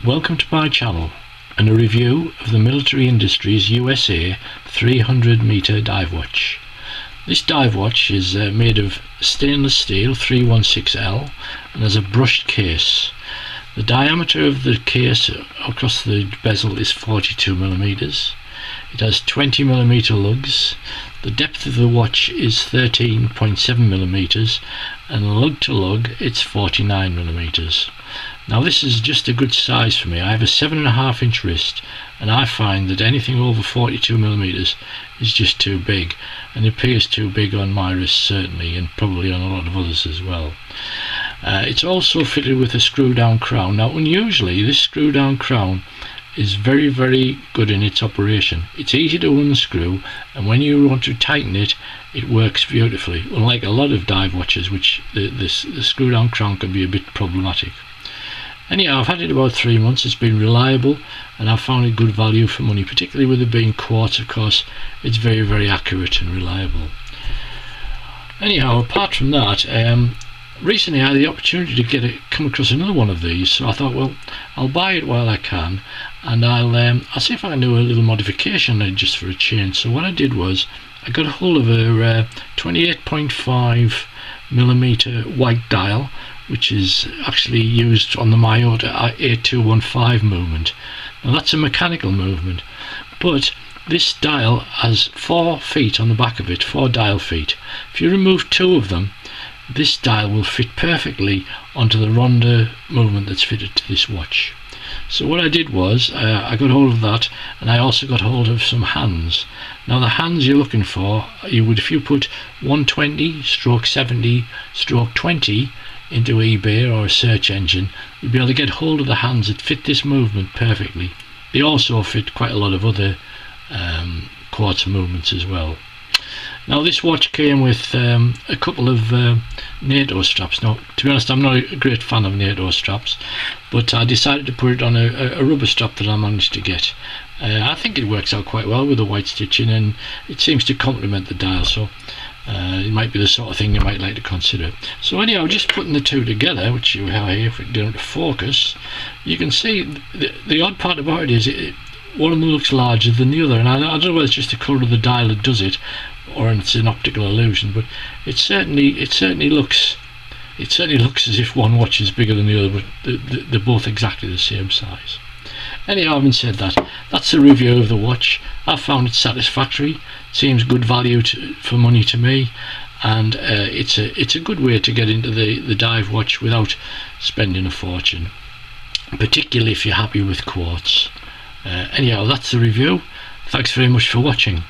Welcome to my channel and a review of the Military Industries USA 300 meter dive watch. This dive watch is made of stainless steel 316L and has a brushed case. The diameter of the case across the bezel is 42mm. It has 20mm lugs. The depth of the watch is 13.7mm and lug to lug it's 49mm. Now this is just a good size for me. I have a 7.5 inch wrist and I find that anything over 42mm is just too big, and it appears too big on my wrist certainly, and probably on a lot of others as well. It's also fitted with a screw down crown. Now unusually this screw down crown is very good in its operation. It's easy to unscrew, and when you want to tighten it, it works beautifully, unlike a lot of dive watches which the screw down crown can be a bit problematic. Anyhow, I've had it about 3 months. It's been reliable and I've found it good value for money, particularly with it being quartz. Of course, it's very accurate and reliable. Anyhow, apart from that, recently I had the opportunity to come across another one of these, so I thought, well, I'll buy it while I can, and I'll see if I can do a little modification just for a change. So what I did was I got a hold of a 28.5mm white dial, which is actually used on the Miyota 8215 movement. Now that's a mechanical movement, but this dial has 4 feet on the back of it, 4 dial feet. If you remove 2 of them, this dial will fit perfectly onto the Ronda movement that's fitted to this watch. So what I did was I got hold of that, and I also got hold of some hands. Now the hands you're looking for, if you put 120/70/20 into eBay or a search engine, you'll be able to get hold of the hands that fit this movement perfectly. They also fit quite a lot of other quartz movements as well. Now this watch came with a couple of NATO straps. Now to be honest, I'm not a great fan of NATO straps, but I decided to put it on a rubber strap that I managed to get. I think it works out quite well with the white stitching, and it seems to complement the dial, so it might be the sort of thing you might like to consider. So anyhow, just putting the two together, which you have here, if we get into focus, you can see the odd part about it is one of them looks larger than the other, and I don't know whether it's just the colour of the dial that does it, or it's an optical illusion, but it certainly looks as if one watch is bigger than the other, but they're both exactly the same size. Anyhow, having said that, that's the review of the watch. I found it satisfactory. It seems good value for money to me, and it's a good way to get into the dive watch without spending a fortune, particularly if you're happy with quartz. Anyhow, that's the review. Thanks very much for watching.